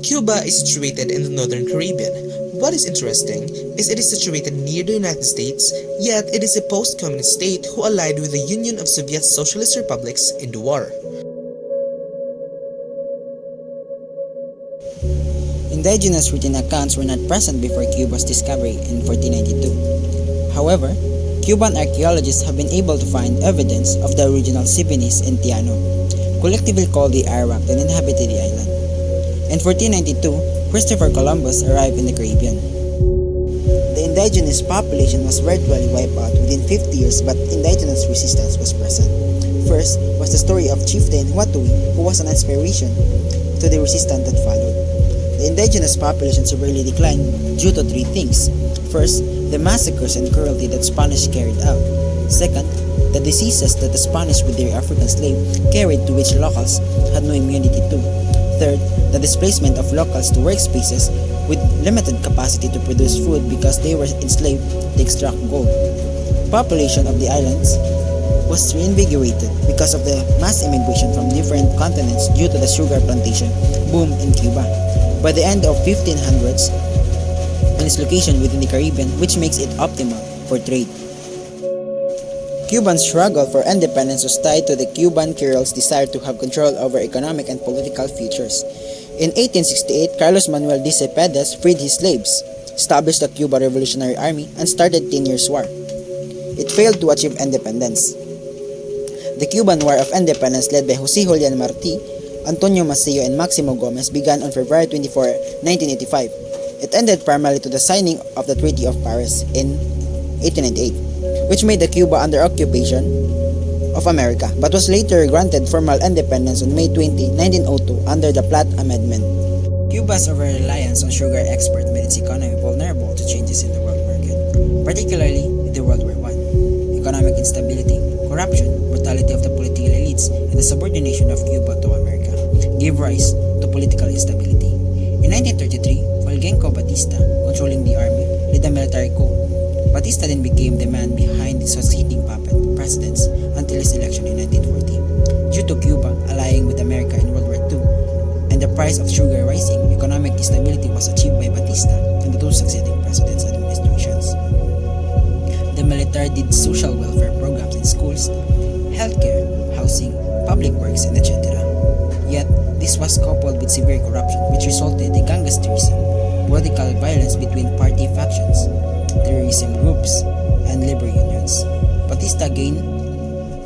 Cuba is situated in the northern Caribbean. What is interesting is it is situated near the United States, yet it is a post-communist state who allied with the Union of Soviet Socialist Republics in the war. Indigenous written accounts were not present before Cuba's discovery in 1492. However, Cuban archaeologists have been able to find evidence of the original Siboneyes and Tiano, collectively called the Arawak, that inhabited the island. In 1492, Christopher Columbus arrived in the Caribbean. The indigenous population was virtually wiped out within 50 years, but indigenous resistance was present. First was the story of chieftain Watui, who was an inspiration to the resistance that followed. The indigenous population severely declined due to three things. First, the massacres and cruelty that Spanish carried out. Second, the diseases that the Spanish with their African slave carried, to which locals had no immunity to. Third, the displacement of locals to workspaces with limited capacity to produce food because they were enslaved to extract gold. Population of the islands was reinvigorated because of the mass immigration from different continents due to the sugar plantation boom in Cuba. By the end of 1500s, and its location within the Caribbean, which makes it optimal for trade. Cuban struggle for independence was tied to the Cuban Creoles' desire to have control over economic and political futures. In 1868, Carlos Manuel de Cepeda freed his slaves, established the Cuban Revolutionary Army, and started 10 Years' War. It failed to achieve independence. The Cuban War of Independence, led by Jose Julian Marti, Antonio Maceo, and Maximo Gomez, began on February 24, 1985. It ended primarily to the signing of the Treaty of Paris in 1898. Which made the Cuba under occupation of America, but was later granted formal independence on May 20, 1902 under the Platt Amendment. Cuba's over-reliance on sugar export made its economy vulnerable to changes in the world market, particularly in the World War I. Economic instability, corruption, brutality of the political elites, and the subordination of Cuba to America gave rise to political instability. In 1933, Fulgencio Batista, controlling the army, led a military coup. Batista then became the man behind the succeeding puppet presidents until his election in 1940. Due to Cuba allying with America in World War II and the price of sugar rising, economic stability was achieved by Batista and the two succeeding presidents' administrations. The military did social welfare programs in schools, healthcare, housing, public works, and etc. Yet, this was coupled with severe corruption, which resulted in gangsterism, political violence between party factions, terrorism groups, and labor unions. Batista again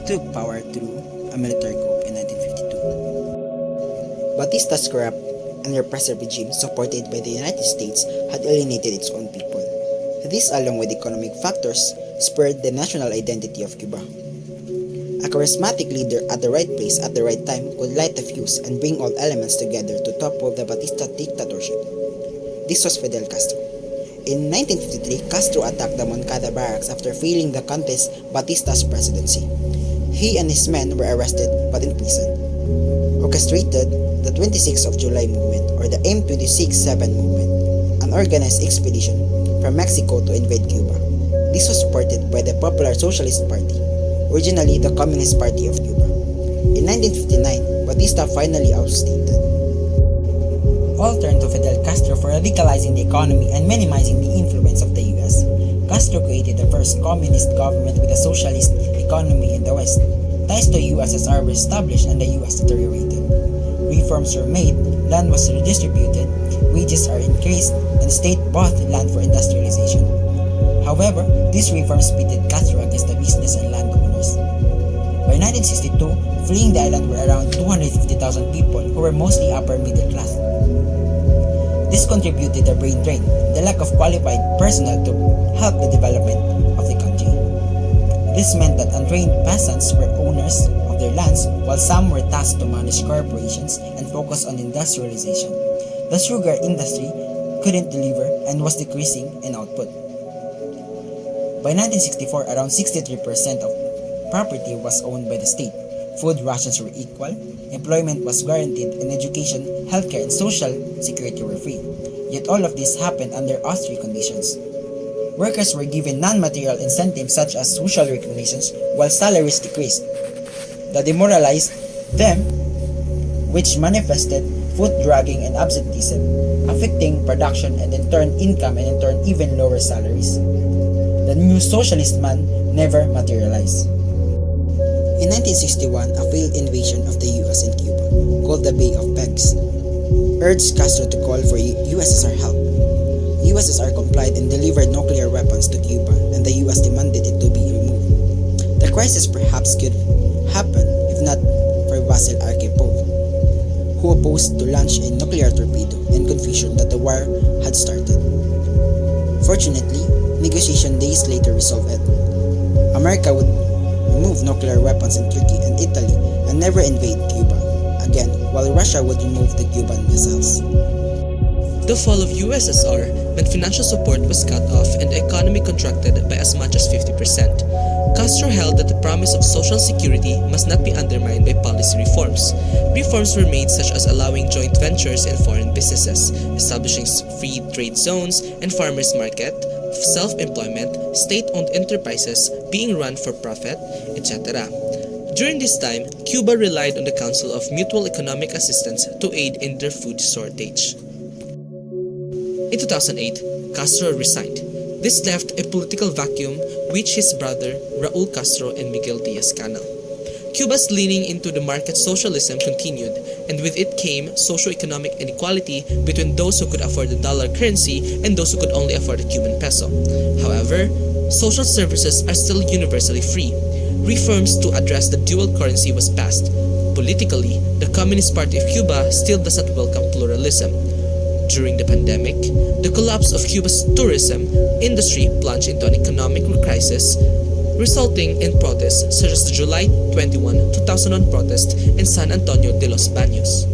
took power through a military coup in 1952. Batista's corrupt and repressive regime, supported by the United States, had alienated its own people. This, along with economic factors, spurred the national identity of Cuba. A charismatic leader at the right place at the right time could light the fuse and bring all elements together to topple the Batista dictatorship. This was Fidel Castro. In 1953, Castro attacked the Moncada barracks after failing the contest Batista's presidency. He and his men were arrested but imprisoned. Orchestrated the 26th of July movement, or the M26-7 movement, an organized expedition from Mexico to invade Cuba. This was supported by the Popular Socialist Party, originally the Communist Party of Cuba. In 1959, Batista finally ousted. All turned to Fidel Castro for radicalizing the economy and minimizing the influence of the US. Castro created the first communist government with a socialist economy in the West. Ties to USSR were established and the US deteriorated. Reforms were made, land was redistributed, wages are increased, and the state bought land for industrialization. However, these reforms pitted Castro against the business and landowners. By 1962, fleeing the island were around 250,000 people who were mostly upper middle class. This contributed to the brain drain, the lack of qualified personnel to help the development of the country. This meant that untrained peasants were owners of their lands, while some were tasked to manage corporations and focus on industrialization. The sugar industry couldn't deliver and was decreasing in output. By 1964, around 63% of property was owned by the state. Food rations were equal, employment was guaranteed, and education, healthcare, and social security were free. Yet all of this happened under austere conditions. Workers were given non-material incentives such as social recognitions, while salaries decreased. That demoralized them, which manifested foot dragging and absenteeism, affecting production and in turn income and in turn even lower salaries. The new socialist man never materialized. In 1961, a failed invasion of the US in Cuba, called the Bay of Pigs, urged Castro to call for USSR help. USSR complied and delivered nuclear weapons to Cuba, and the US demanded it to be removed. The crisis perhaps could happen if not for Vasil Arkhipov, who opposed to launch a nuclear torpedo in confusion that the war had started. Fortunately, negotiation days later resolved it. America would remove nuclear weapons in Turkey and Italy and never invade Cuba again, while Russia would remove the Cuban missiles. The fall of USSR meant financial support was cut off and the economy contracted by as much as 50%. Castro held that the promise of social security must not be undermined by policy reforms. Reforms were made such as allowing joint ventures in foreign businesses, establishing free trade zones and farmers market, self-employment, state-owned enterprises being run for profit, etc. During this time, Cuba relied on the Council of Mutual Economic Assistance to aid in their food shortage. In 2008, Castro resigned. This left a political vacuum which his brother Raul Castro and Miguel Diaz-Canel. Cuba's leaning into the market socialism continued, and with it came socio-economic inequality between those who could afford the dollar currency and those who could only afford the Cuban peso. However, social services are still universally free. Reforms to address the dual currency was passed. Politically, the Communist Party of Cuba still does not welcome pluralism. During the pandemic, the collapse of Cuba's tourism industry plunged into an economic crisis, resulting in protests such as the July 21, 2001 protest in San Antonio de los Baños.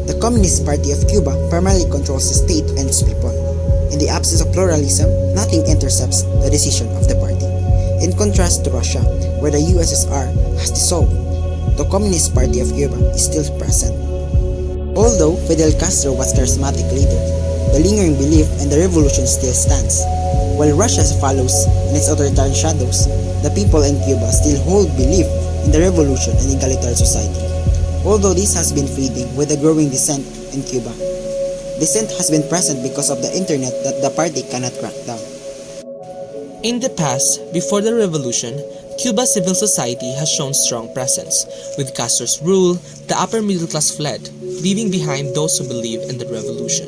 The Communist Party of Cuba primarily controls the state and its people. In the absence of pluralism, nothing intercepts the decision of the party. In contrast to Russia, where the USSR has dissolved, the Communist Party of Cuba is still present. Although Fidel Castro was a charismatic leader, the lingering belief in the revolution still stands. While Russia follows in its authoritarian shadows, the people in Cuba still hold belief in the revolution and egalitarian society. Although this has been fading with the growing dissent in Cuba, dissent has been present because of the internet that the party cannot crack down. In the past, before the revolution, Cuba's civil society has shown strong presence. With Castro's rule, the upper middle class fled, leaving behind those who believed in the revolution.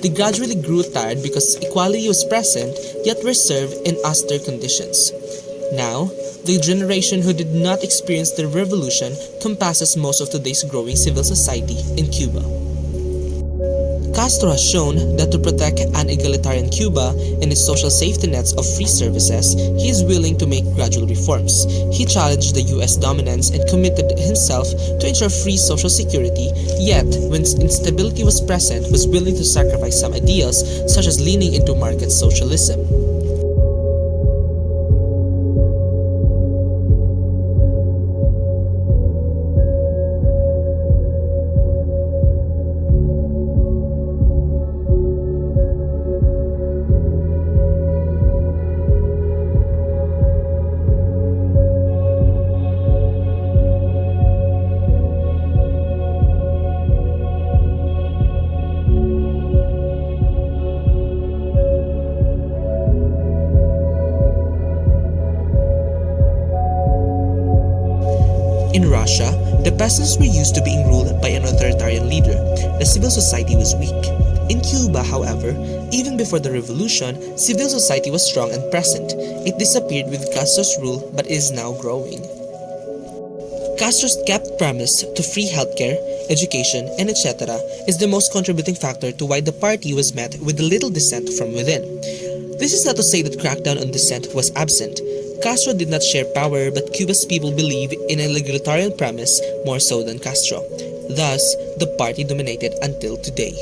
They gradually grew tired because equality was present, yet were served in austere conditions. Now, the generation who did not experience the revolution compasses most of today's growing civil society in Cuba. Castro has shown that to protect an egalitarian Cuba and its social safety nets of free services, he is willing to make gradual reforms. He challenged the US dominance and committed himself to ensure free social security, yet, when instability was present, was willing to sacrifice some ideals such as leaning into market socialism. In Russia, the peasants were used to being ruled by an authoritarian leader. The civil society was weak. In Cuba, however, even before the revolution, civil society was strong and present. It disappeared with Castro's rule but is now growing. Castro's kept promise to free healthcare, education, and etc. is the most contributing factor to why the party was met with little dissent from within. This is not to say that crackdown on dissent was absent. Castro did not share power, but Cuba's people believe in a egalitarian premise more so than Castro. Thus, the party dominated until today.